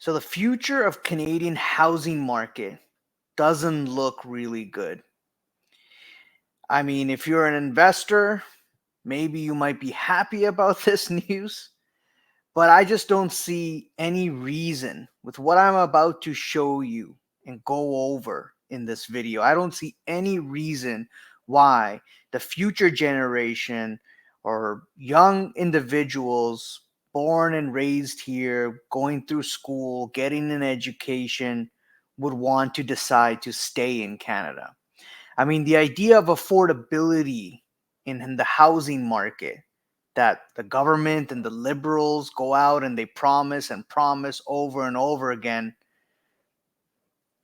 So the future of Canadian housing market doesn't look really good. I mean, if you're an investor, maybe you might be happy about this news, but I just don't see any reason with what I'm about to show you and go over in this video. I don't see any reason why the future generation or young individuals born and raised here, going through school, getting an education, would want to decide to stay in Canada. I mean, the idea of affordability in the housing market, that the government and the liberals go out and they promise and promise over and over again,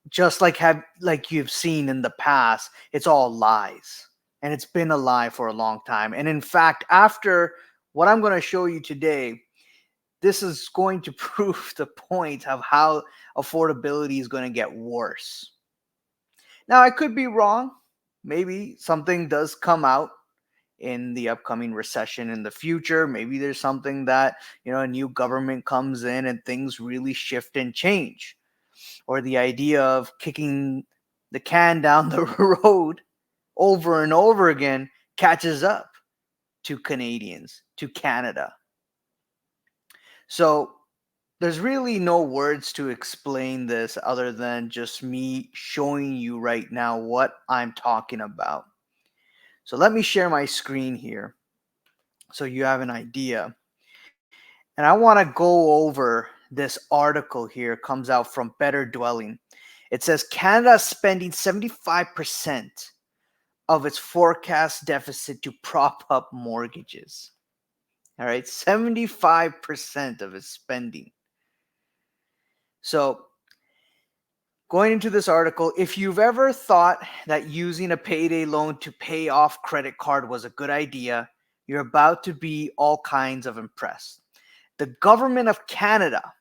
just like you've seen in the past, it's all lies. And it's been a lie for a long time. And in fact, after what I'm going to show you today, this is going to prove the point of how affordability is going to get worse. Now, I could be wrong. Maybe something does come out in the upcoming recession in the future. Maybe there's something that, a new government comes in and things really shift and change. Or the idea of kicking the can down the road over and over again catches up to Canadians, to Canada. So there's really no words to explain this other than just me showing you right now what I'm talking about. So let me share my screen here so you have an idea. And I want to go over this article here. It comes out from Better Dwelling. It says Canada is spending 75% of its forecast deficit to prop up mortgages. All right, 75% of its spending. So, going into this article, if you've ever thought that using a payday loan to pay off credit card was a good idea, you're about to be all kinds of impressed. The government of Canada,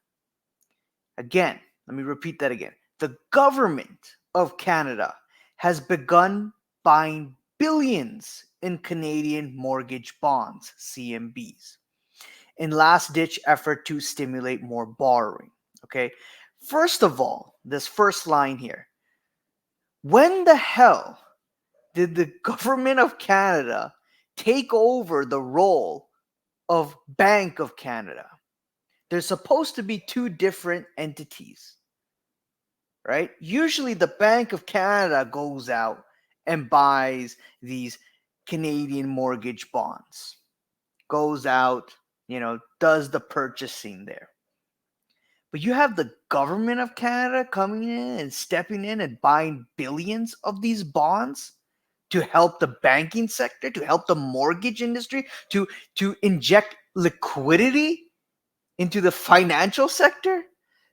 again, let me repeat that again. The government of Canada has begun buying billions in Canadian mortgage bonds, CMBs, in last-ditch effort to stimulate more borrowing. Okay, first of all, this first line here. When the hell did the government of Canada take over the role of Bank of Canada? There's supposed to be two different entities, right? Usually the Bank of Canada goes out and buys these Canadian mortgage bonds, goes out, does the purchasing there. But you have the government of Canada coming in and stepping in and buying billions of these bonds to help the banking sector, to help the mortgage industry, to inject liquidity into the financial sector?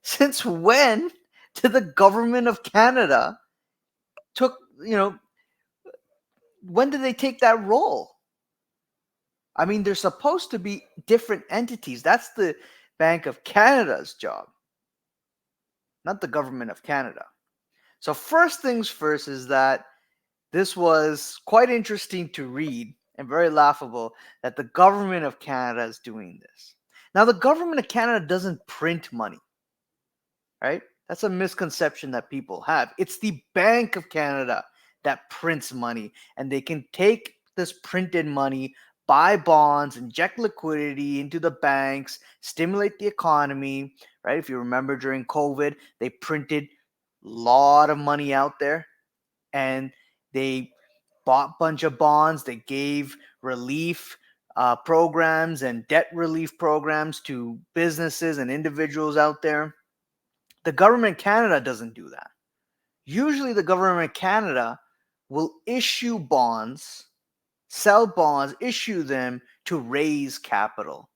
Since when did the government of Canada took, when did they take that role? I mean, they're supposed to be different entities. That's the Bank of Canada's job, not the government of Canada. So first things first is that this was quite interesting to read and very laughable that the government of Canada is doing this. Now, the government of Canada doesn't print money, right? That's a misconception that people have. It's the Bank of Canada that prints money, and they can take this printed money, buy bonds, inject liquidity into the banks, stimulate the economy, right? If you remember during COVID, they printed a lot of money out there, and they bought a bunch of bonds. They gave relief programs and debt relief programs to businesses and individuals out there. The government of Canada doesn't do that. Usually the government of Canada will issue bonds, sell bonds, issue them to raise capital.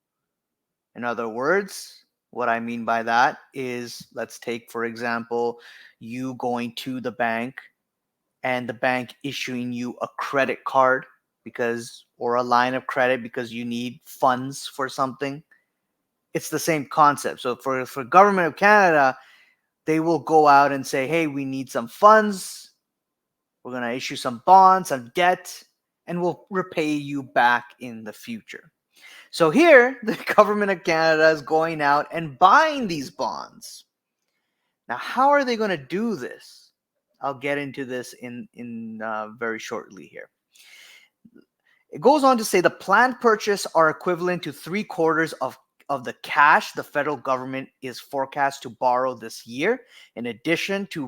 In other words, what I mean by that is, let's take, for example, you going to the bank and the bank issuing you a credit card or a line of credit because you need funds for something. It's the same concept. So for government of Canada, they will go out and say, hey, we need some funds. We're going to issue some bonds, some debt, and we'll repay you back in the future. So here, the government of Canada is going out and buying these bonds. Now, how are they going to do this? I'll get into this in very shortly here. It goes on to say the planned purchase are equivalent to 3/4 of the cash the federal government is forecast to borrow this year. In addition to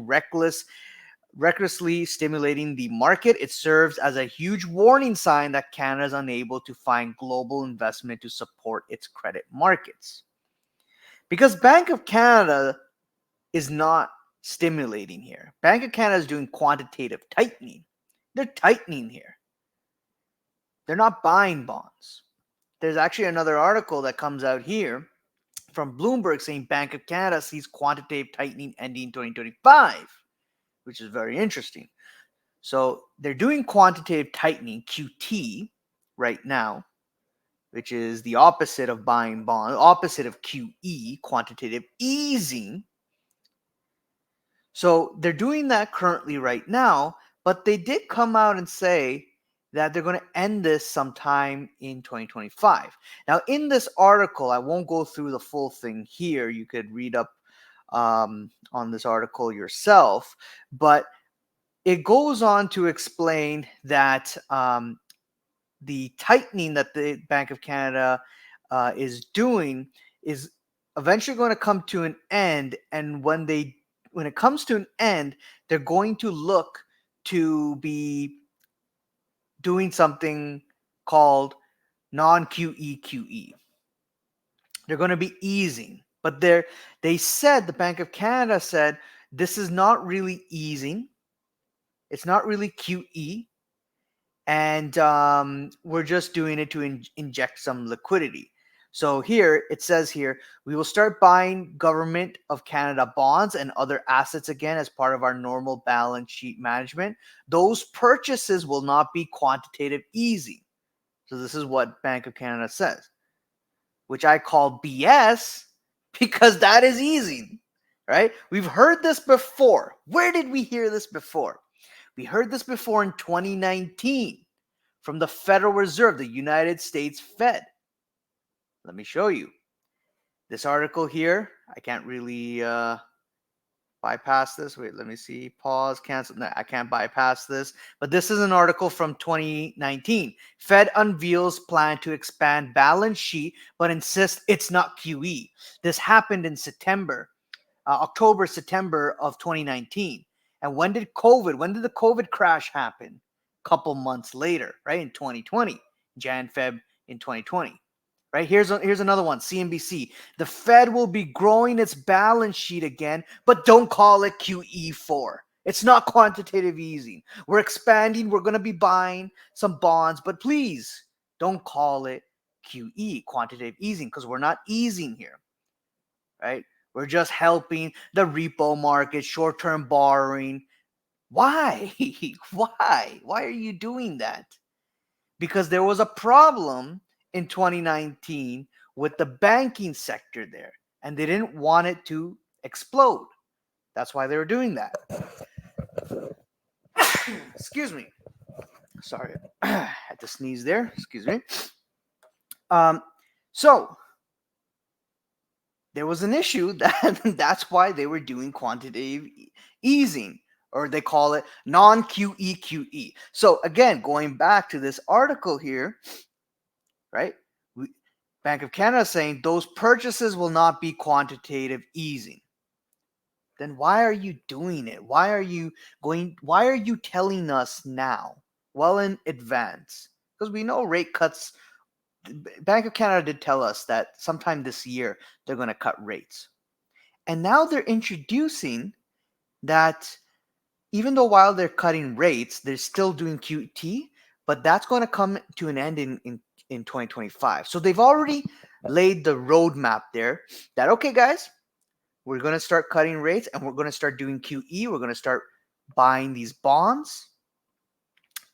recklessly stimulating the market, it serves as a huge warning sign that Canada is unable to find global investment to support its credit markets. Because Bank of Canada is not stimulating here. Bank of Canada is doing quantitative tightening. They're tightening here. They're not buying bonds. There's actually another article that comes out here from Bloomberg saying Bank of Canada sees quantitative tightening ending 2025, which is very interesting. So they're doing quantitative tightening, QT, right now, which is the opposite of buying bonds, opposite of QE, quantitative easing. So they're doing that currently right now, but they did come out and say that they're going to end this sometime in 2025. Now, in this article, I won't go through the full thing here. You could read up on this article yourself, but it goes on to explain that the tightening that the Bank of Canada is doing is eventually going to come to an end, and when it comes to an end, they're going to look to be doing something called non-QE QE. They're going to be easing, but they said, the Bank of Canada said, this is not really easing. It's not really QE. And we're just doing it to inject some liquidity. So here it says here, we will start buying Government of Canada bonds and other assets again as part of our normal balance sheet management. Those purchases will not be quantitative easing. So this is what Bank of Canada says, which I call BS, because that is easing, right? We've heard this before. Where did we hear this before? We heard this before in 2019 from the Federal Reserve, the United States Fed. Let me show you. This article here, I can't really bypass this. Wait, let me see. Pause, cancel. No, I can't bypass this. But this is an article from 2019. Fed unveils plan to expand balance sheet, but insists it's not QE. This happened in October, September of 2019. And when did the COVID crash happen? A couple months later, right? In 2020, Feb in 2020. Right? Here's another one, CNBC. The Fed will be growing its balance sheet again, but don't call it QE4. It's not quantitative easing. We're expanding. We're going to be buying some bonds, but please don't call it QE, quantitative easing, because we're not easing here. Right? We're just helping the repo market, short-term borrowing. Why? Why? Why are you doing that? Because there was a problem in 2019 with the banking sector there, and they didn't want it to explode. That's why they were doing that. Excuse me. Sorry. Had to sneeze there. Excuse me. So there was an issue that's why they were doing quantitative easing, or they call it non-QE QE. So again, going back to this article here, right? Bank of Canada saying those purchases will not be quantitative easing. Then why are you doing it? Why are you telling us now, well in advance? Because we know rate cuts. Bank of Canada did tell us that sometime this year they're going to cut rates. And now they're introducing that even though while they're cutting rates, they're still doing QT, but that's going to come to an end in 2025. So they've already laid the roadmap there that, okay, guys, we're going to start cutting rates and we're going to start doing QE. We're going to start buying these bonds,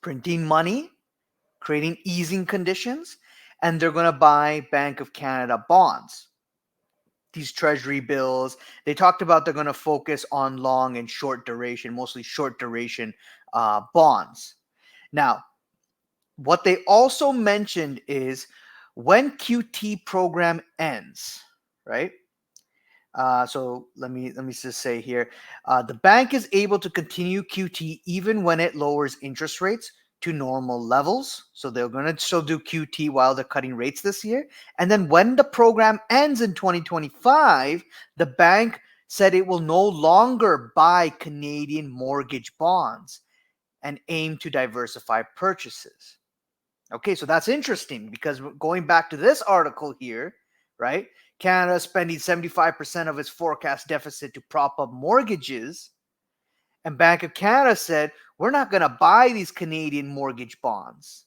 printing money, creating easing conditions, and they're going to buy Bank of Canada bonds, these treasury bills. They talked about they're going to focus on long and short duration, mostly short duration bonds. Now, what they also mentioned is when QT program ends, right? So let me just say here, the bank is able to continue QT even when it lowers interest rates to normal levels. So they're going to still do QT while they're cutting rates this year. And then when the program ends in 2025, the bank said it will no longer buy Canadian mortgage bonds and aim to diversify purchases. Okay, so that's interesting because going back to this article here, right? Canada spending 75% of its forecast deficit to prop up mortgages. And Bank of Canada said, we're not going to buy these Canadian mortgage bonds.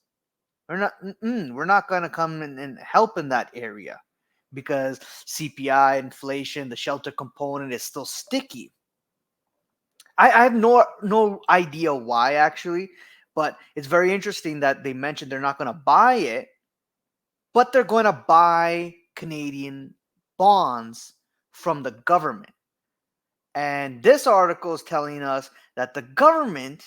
We're not going to come in and help in that area because CPI, inflation, the shelter component is still sticky. I have no idea why actually, but it's very interesting that they mentioned they're not going to buy it, but they're going to buy Canadian bonds from the government. And this article is telling us that the government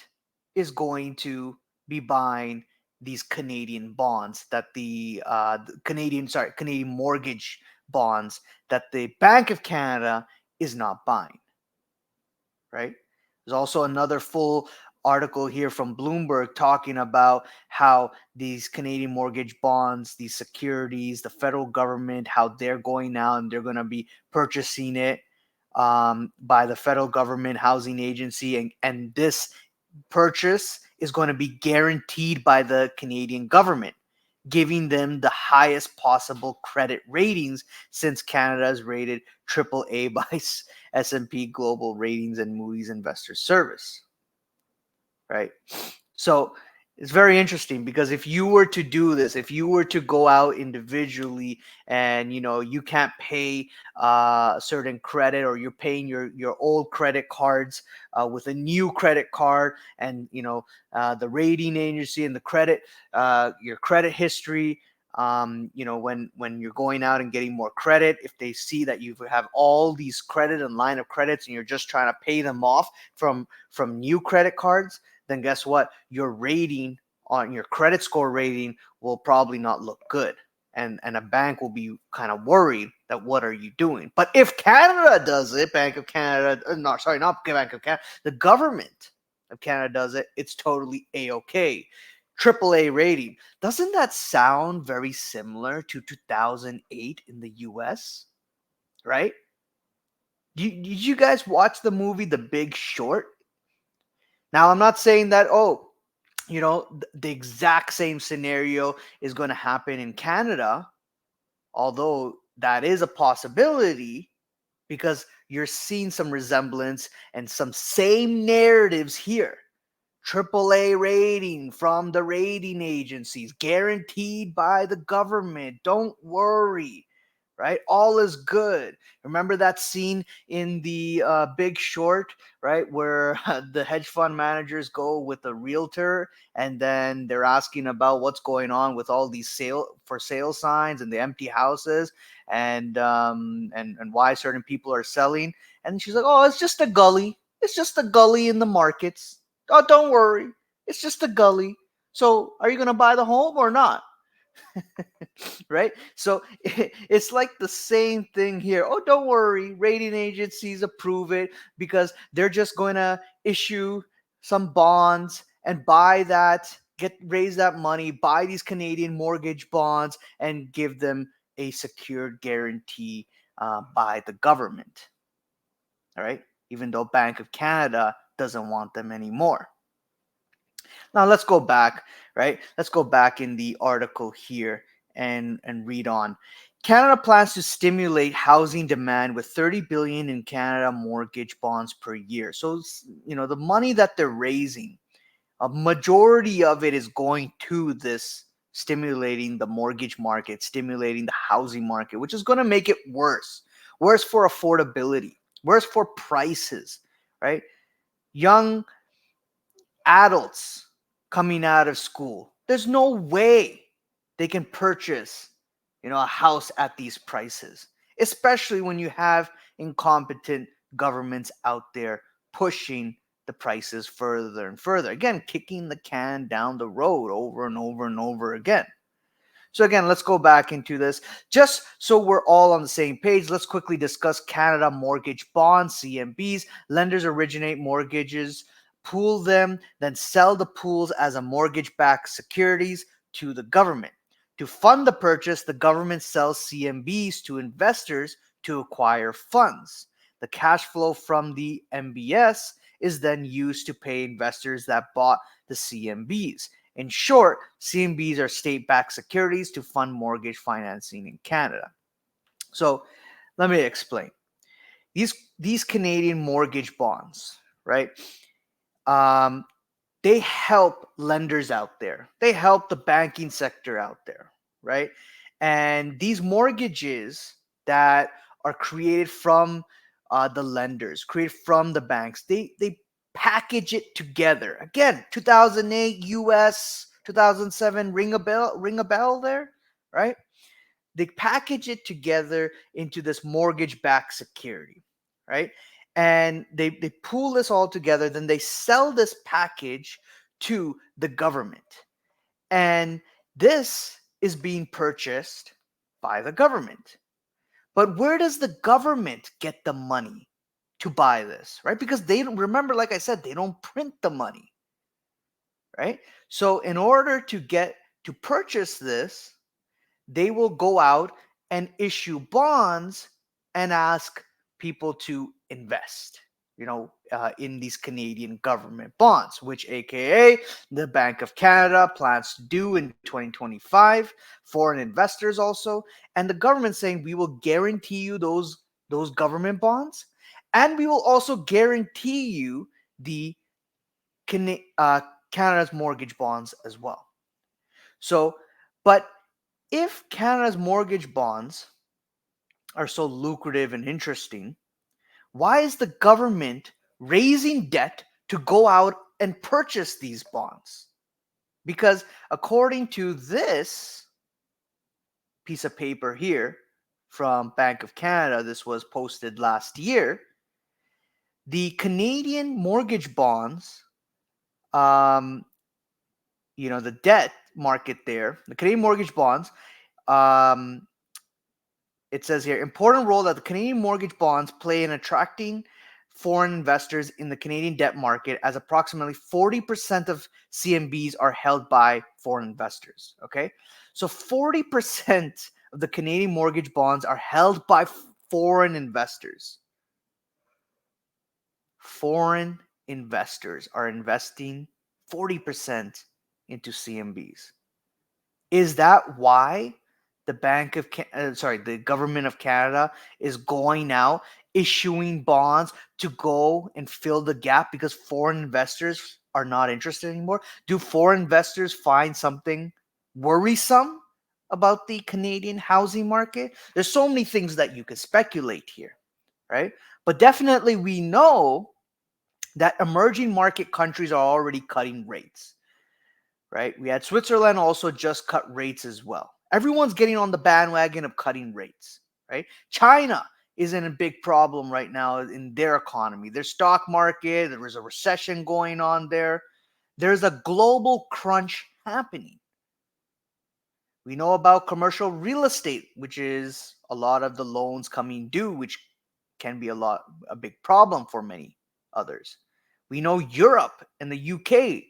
is going to be buying these Canadian bonds that the Canadian mortgage bonds that the Bank of Canada is not buying, right? There's also another full article here from Bloomberg talking about how these Canadian mortgage bonds, these securities, the federal government, how they're going now and they're going to be purchasing it by the federal government housing agency. And this purchase is going to be guaranteed by the Canadian government, giving them the highest possible credit ratings since Canada is rated AAA by S&P Global Ratings and Moody's Investor Service, right? So it's very interesting because if you were to do this, if you were to go out individually and you can't pay a certain credit, or you're paying your old credit cards with a new credit card, and the rating agency and the credit your credit history, when you're going out and getting more credit, if they see that you have all these credit and line of credits and you're just trying to pay them off from new credit cards, then guess what? Your rating on your credit score rating will probably not look good. And a bank will be kind of worried that what are you doing? But if Canada does it, Bank of Canada, not Bank of Canada, the government of Canada does it, it's totally A-okay. AAA rating. Doesn't that sound very similar to 2008 in the US? Right? Did you guys watch the movie The Big Short? Now, I'm not saying that, the exact same scenario is going to happen in Canada, although that is a possibility because you're seeing some resemblance and some same narratives here. AAA rating from the rating agencies, guaranteed by the government. Don't worry, right? All is good. Remember that scene in the Big Short, right, where the hedge fund managers go with a realtor, and then they're asking about what's going on with all these for sale signs and the empty houses, and why certain people are selling. And she's like, "Oh, it's just a gully. It's just a gully in the markets. Oh, don't worry. It's just a gully. So, are you going to buy the home or not?" Right? So it's like the same thing here. Oh, don't worry. Rating agencies approve it because they're just going to issue some bonds and buy that, raise that money, buy these Canadian mortgage bonds and give them a secured guarantee by the government. All right? Even though Bank of Canada doesn't want them anymore. Now let's go back, right? Let's go back in the article here and read on. Canada plans to stimulate housing demand with 30 billion in Canada mortgage bonds per year. So, the money that they're raising, a majority of it is going to this stimulating the mortgage market, stimulating the housing market, which is going to make it worse. Worse for affordability, worse for prices, right? Young adults coming out of school, there's no way they can purchase, a house at these prices, especially when you have incompetent governments out there pushing the prices further and further. Again, kicking the can down the road over and over and over again. So again, let's go back into this. Just so we're all on the same page, let's quickly discuss Canada mortgage bonds, CMBs. Lenders originate mortgages, pool them, then sell the pools as a mortgage-backed securities to the government. To fund the purchase, the government sells CMBs to investors to acquire funds. The cash flow from the MBS is then used to pay investors that bought the CMBs. In short, CMBs are state-backed securities to fund mortgage financing in Canada. So let me explain. These Canadian mortgage bonds, right? Um, they help lenders out there. They help the banking sector out there, right? And these mortgages that are created from the lenders, created from the banks, they package it together. Again, 2008 US, 2007, ring a bell there, right? They package it together into this mortgage-backed security, right? And they pool this all together, then they sell this package to the government. And this is being purchased by the government. But where does the government get the money to buy this, right? Because they don't, remember, like I said, they don't print the money, right? So in order to purchase this, they will go out and issue bonds and ask people to invest, in these Canadian government bonds, which AKA the Bank of Canada plans to do in 2025, foreign investors also, and the government saying we will guarantee you those government bonds, and we will also guarantee you the Canada's mortgage bonds as well. So, but if Canada's mortgage bonds are so lucrative and interesting, why is the government raising debt to go out and purchase these bonds? Because according to this piece of paper here from Bank of Canada, this was posted last year, the Canadian mortgage bonds, the debt market there, the Canadian mortgage bonds, it says here, important role that the Canadian mortgage bonds play in attracting foreign investors in the Canadian debt market, as approximately 40% of CMBs are held by foreign investors. Okay. So 40% of the Canadian mortgage bonds are held by foreign investors. Foreign investors are investing 40% into CMBs. Is that why the the government of Canada is going out issuing bonds to go and fill the gap because foreign investors are not interested anymore? Do foreign investors find something worrisome about the Canadian housing market? There's so many things that you could speculate here, right? But definitely we know that emerging market countries are already cutting rates, right? We had Switzerland also just cut rates as well. Everyone's getting on the bandwagon of cutting rates, right? China is in a big problem right now in their economy. Their stock market, there is a recession going on there. There's a global crunch happening. We know about commercial real estate, which is a lot of the loans coming due, which can be a big problem for many others. We know Europe and the UK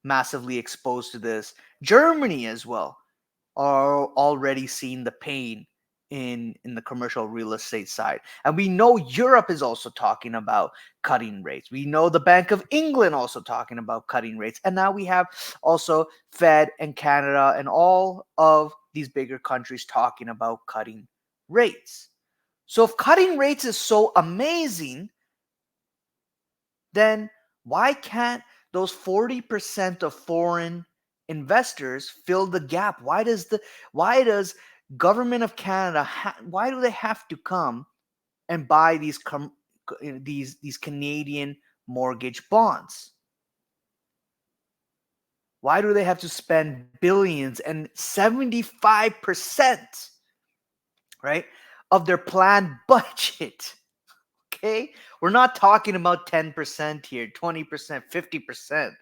massively exposed to this. Germany as well are already seeing the pain in the commercial real estate side. And we know Europe is also talking about cutting rates. We know the Bank of England also talking about cutting rates. And now we have also Fed and Canada and all of these bigger countries talking about cutting rates. So if cutting rates is so amazing, then why can't those 40% of foreign investors fill the gap? Why does government of Canada why do they have to come and buy these Canadian mortgage bonds? Why do they have to spend billions and 75%, right, of their planned budget? Okay, we're not talking about 10% here, 20%, 50%,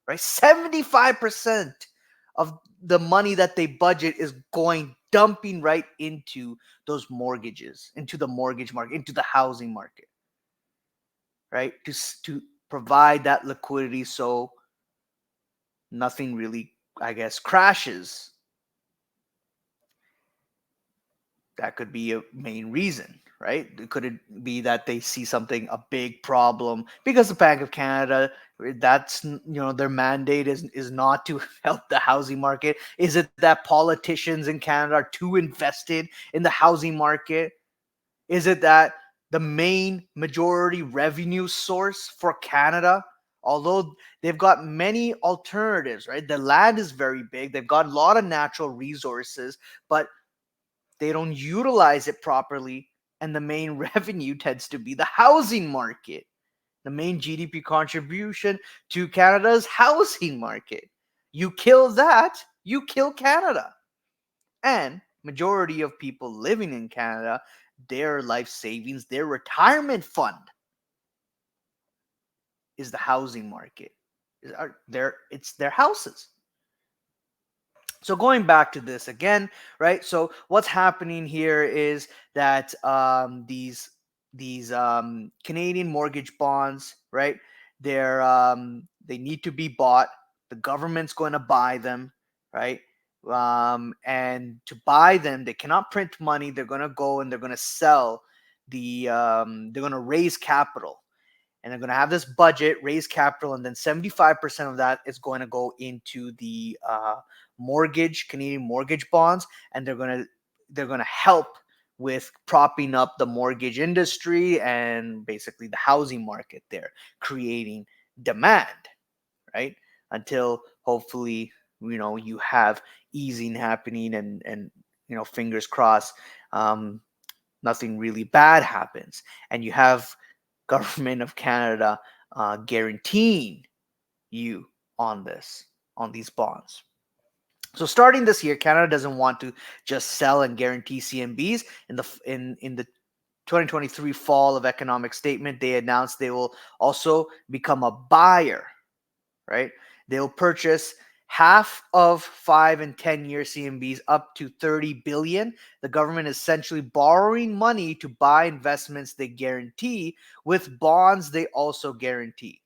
right? 75% of the money that they budget is going dumping right into those mortgages, into the mortgage market, into the housing market, right? To provide that liquidity so nothing really, I guess, crashes. That could be a main reason, right? Could it be that they see something, a big problem, because the Bank of Canada, that's, their mandate is not to help the housing market? Is it that politicians in Canada are too invested in the housing market? Is it that the main majority revenue source for Canada, although they've got many alternatives, right? The land is very big. They've got a lot of natural resources, but they don't utilize it properly, and the main revenue tends to be the housing market. The main GDP contribution to Canada's housing market. You kill that, you kill Canada. And majority of people living in Canada, their life savings, their retirement fund is the housing market. It's their houses. So going back to this again, right? So what's happening here is that these Canadian mortgage bonds, right? They need to be bought. The government's going to buy them, right? And to buy them, they cannot print money. They're going to go and they're going to sell they're going to raise capital, and they're going to have this budget, raise capital, and then 75% of that is going to go into the Canadian mortgage bonds, and they're going to help with propping up the mortgage industry and basically the housing market there, creating demand, right? Until hopefully, you have easing happening, and fingers crossed, nothing really bad happens, and you have government of Canada guaranteeing you on these bonds. So starting this year, Canada doesn't want to just sell and guarantee CMBs. In the 2023 fall of economic statement, they announced they will also become a buyer, right? They'll purchase half of 5 and 10-year CMBs up to 30 billion. The government is essentially borrowing money to buy investments they guarantee with bonds they also guarantee,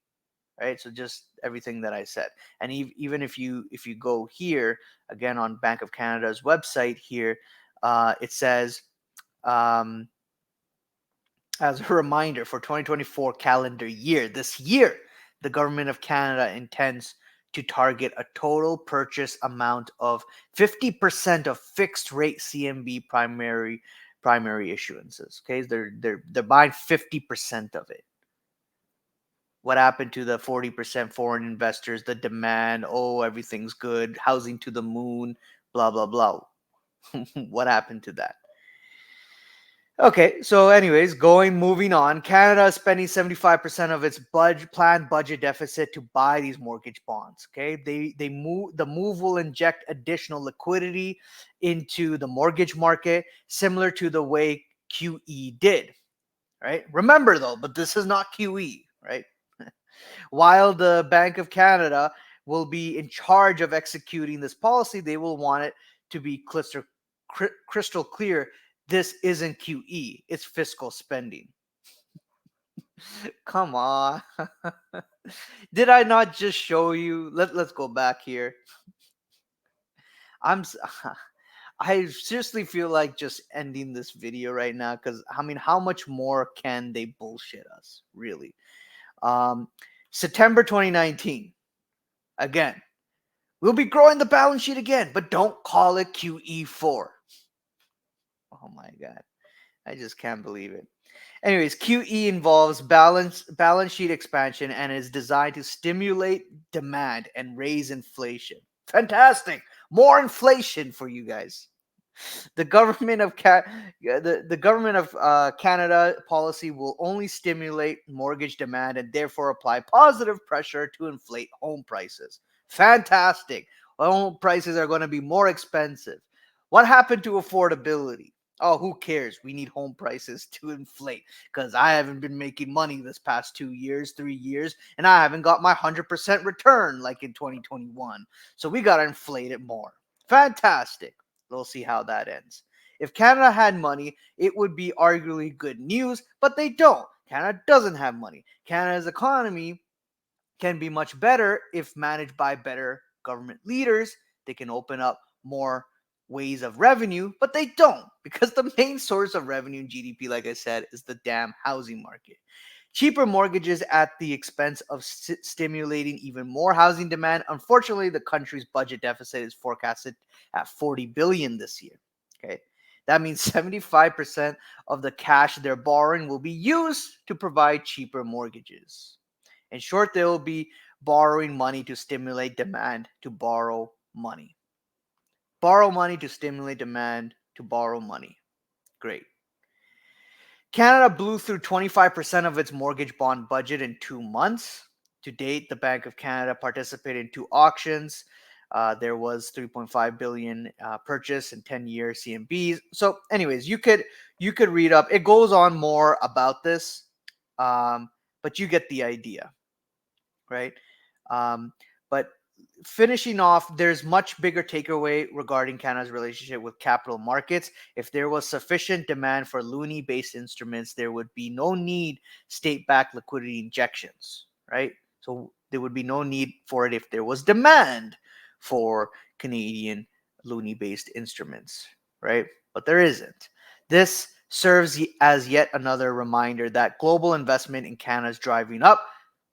right? So just everything that I said. And even if you go here again on Bank of Canada's website here, it says, as a reminder, for 2024 calendar year, this year, the government of Canada intends to target a total purchase amount of 50% of fixed rate CMB primary issuances. Okay, they're buying 50% of it. What happened to the 40% foreign investors, the demand, oh, everything's good, housing to the moon, blah blah blah? What happened to that? Okay, so anyways, moving on. Canada is spending 75% of its planned budget deficit to buy these mortgage bonds. Okay, the move will inject additional liquidity into the mortgage market, similar to the way QE did. Right? Remember though, but this is not QE, right? While the Bank of Canada will be in charge of executing this policy, they will want it to be crystal clear. This isn't QE, it's fiscal spending. Come on. Did I not just show you? Let's go back here. I'm I seriously feel like just ending this video right now, because I mean, how much more can they bullshit us, really? Um, September 2019. Again, we'll be growing the balance sheet again, but don't call it QE4. Oh my God. I just can't believe it. Anyways, QE involves balance sheet expansion and is designed to stimulate demand and raise inflation. Fantastic. More inflation for you guys. The government of Canada policy will only stimulate mortgage demand and therefore apply positive pressure to inflate home prices. Fantastic. Home prices are going to be more expensive. What happened to affordability? Oh, who cares? We need home prices to inflate because I haven't been making money this past 2 years, 3 years, and I haven't got my 100% return like in 2021. So we got to inflate it more. Fantastic. We'll see how that ends. If Canada had money, it would be arguably good news, but they don't. Canada doesn't have money. Canada's economy can be much better if managed by better government leaders. They can open up more ways of revenue, but they don't because the main source of revenue in GDP, like I said, is the damn housing market. Cheaper mortgages at the expense of stimulating even more housing demand. Unfortunately, the country's budget deficit is forecasted at 40 billion this year. Okay. That means 75% of the cash they're borrowing will be used to provide cheaper mortgages. In short, they will be borrowing money to stimulate demand to borrow money. Borrow money to stimulate demand to borrow money. Great. Canada blew through 25% of its mortgage bond budget in 2 months. To date, the Bank of Canada participated in 2 auctions. There was 3.5 billion purchase in 10-year CMBs. So, anyways, you could read up. It goes on more about this, but you get the idea, right? Um, but finishing off, there's much bigger takeaway regarding Canada's relationship with capital markets. If there was sufficient demand for loonie-based instruments, there would be no need state-backed liquidity injections, right? So there would be no need for it if there was demand for Canadian loonie-based instruments, right? But there isn't. This serves as yet another reminder that global investment in Canada is driving up.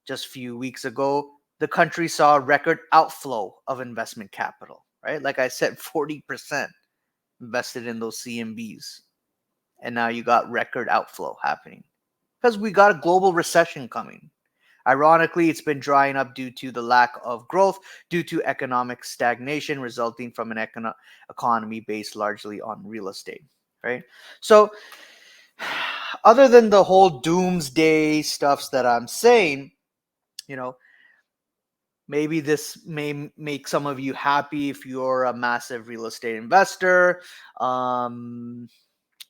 Just a few weeks ago, the country saw a record outflow of investment capital, right? Like I said, 40% invested in those CMBs. And now you got record outflow happening because we got a global recession coming. Ironically, it's been drying up due to the lack of growth, due to economic stagnation resulting from an economy based largely on real estate, right? So, other than the whole doomsday stuffs that I'm saying, you know, maybe this may make some of you happy if you're a massive real estate investor. Um,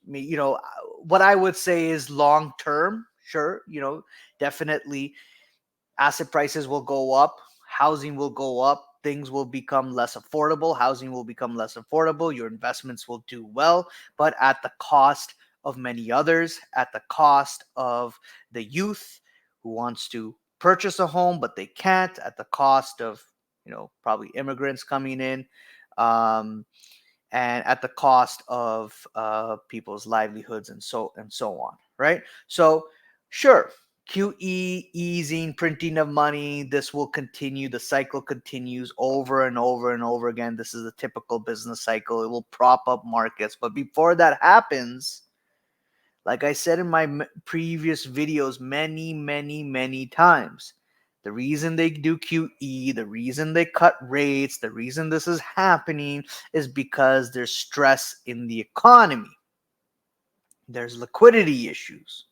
what I would say is long term, sure, definitely asset prices will go up, housing will go up, things will become less affordable, housing will become less affordable, your investments will do well, but at the cost of many others, at the cost of the youth who wants to purchase a home but they can't, at the cost of probably immigrants coming in, um, and at the cost of people's livelihoods and so on, right? So, sure, QE, easing, printing of money, this will continue. The cycle continues over and over and over again. This is a typical business cycle. It will prop up markets. But before that happens, like I said in my previous videos many, many, many times, the reason they do QE, the reason they cut rates, the reason this is happening is because there's stress in the economy. There's liquidity issues,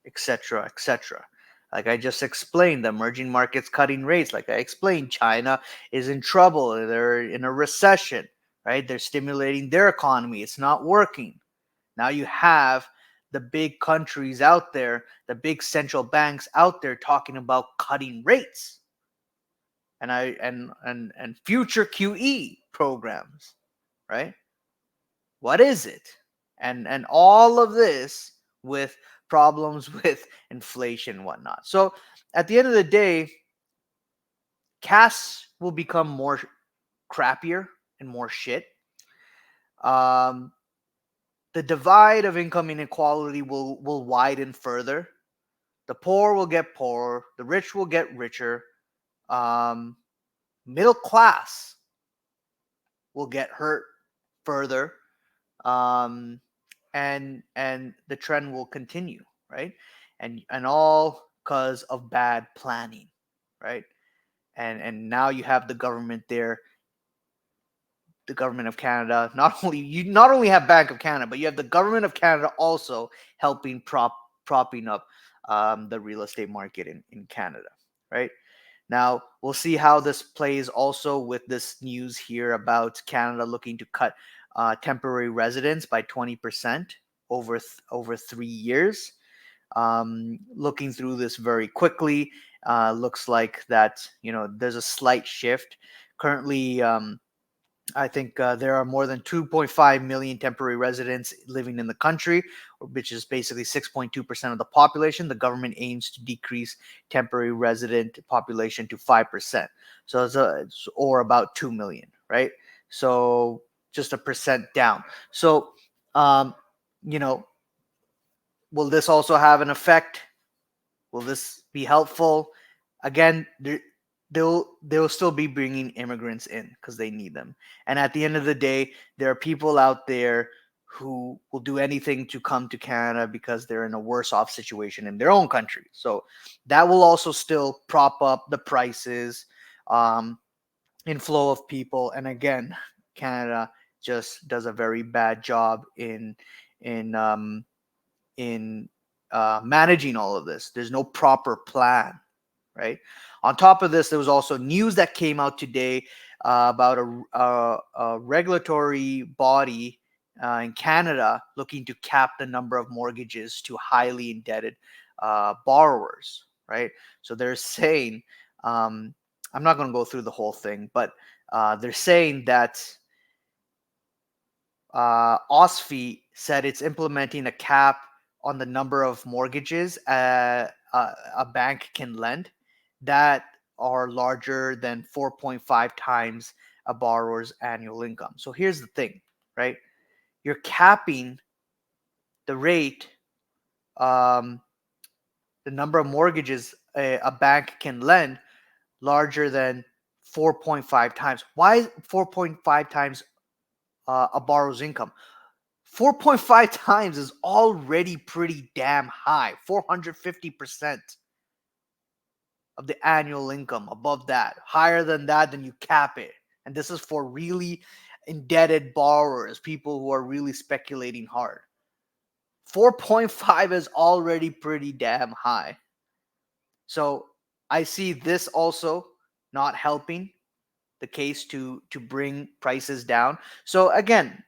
etc., etc. Like I just explained, the emerging markets cutting rates. Like I explained, China is in trouble. They're in a recession, right? They're stimulating their economy. It's not working. Now you have the big countries out there, the big central banks out there talking about cutting rates and future QE programs, right? What is it? And all of this with problems with inflation and whatnot. So at the end of the day, cash will become more crappier and more shit. Um, the divide of income inequality will widen further. The poor will get poorer. The rich will get richer. Um, Middle class will get hurt further. Um, and the trend will continue, right? And all because of bad planning, right? And now you have the government there, the government of Canada. Not only have Bank of Canada, but you have the government of Canada also helping propping up the real estate market in Canada, right? Now, we'll see how this plays also with this news here about Canada looking to cut temporary residents by 20% over 3 years. Looking through this very quickly, looks like that there's a slight shift. Currently, I think there are more than 2.5 million temporary residents living in the country, which is basically 6.2% of the population. The government aims to decrease temporary resident population to 5%. So or about 2 million, right? So just a percent down. So, um, you know, will this also have an effect? Will this be helpful? Again, they'll still be bringing immigrants in because they need them. And at the end of the day, there are people out there who will do anything to come to Canada because they're in a worse off situation in their own country. So that will also still prop up the prices, inflow of people. And again, Canada just does a very bad job in in managing all of this. There's no proper plan, right? On top of this, there was also news that came out today about a regulatory body in Canada looking to cap the number of mortgages to highly indebted borrowers, right? So they're saying, I'm not going to go through the whole thing, but they're saying that OSFI said it's implementing a cap on the number of mortgages a bank can lend that are larger than 4.5 times a borrower's annual income. So here's the thing, right? You're capping the rate, um, the number of mortgages a bank can lend larger than 4.5 times. Why 4.5 times a borrower's income? 4.5 times is already pretty damn high. 450% of the annual income. Above that, higher than that, then you cap it. And this is for really indebted borrowers, people who are really speculating hard. 4.5 is already pretty damn high. So I see this also not helping the case to bring prices down. So again,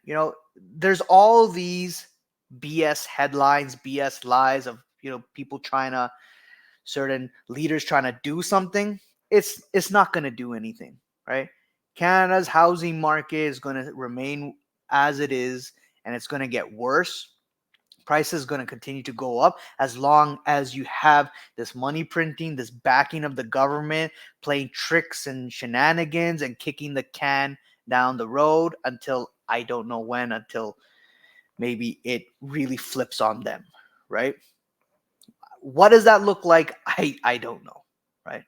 there's all these BS headlines, BS lies of people trying to, certain leaders trying to do something. It's not going to do anything, right? Canada's housing market is going to remain as it is, and it's going to get worse. Prices going to continue to go up as long as you have this money printing, this backing of the government, playing tricks and shenanigans and kicking the can down the road until I don't know when, until maybe it really flips on them, right? What does that look like? I don't know, right?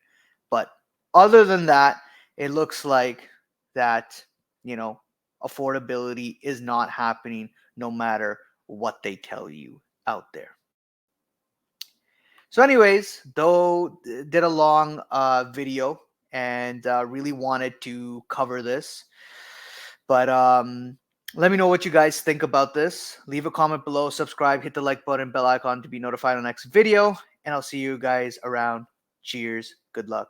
But other than that, it looks like that, affordability is not happening no matter what they tell you out there. So anyways, though did a long video and really wanted to cover this, but let me know what you guys think about this. Leave a comment below, subscribe, hit the like button, bell icon to be notified on the next video, and I'll see you guys around. Cheers, good luck.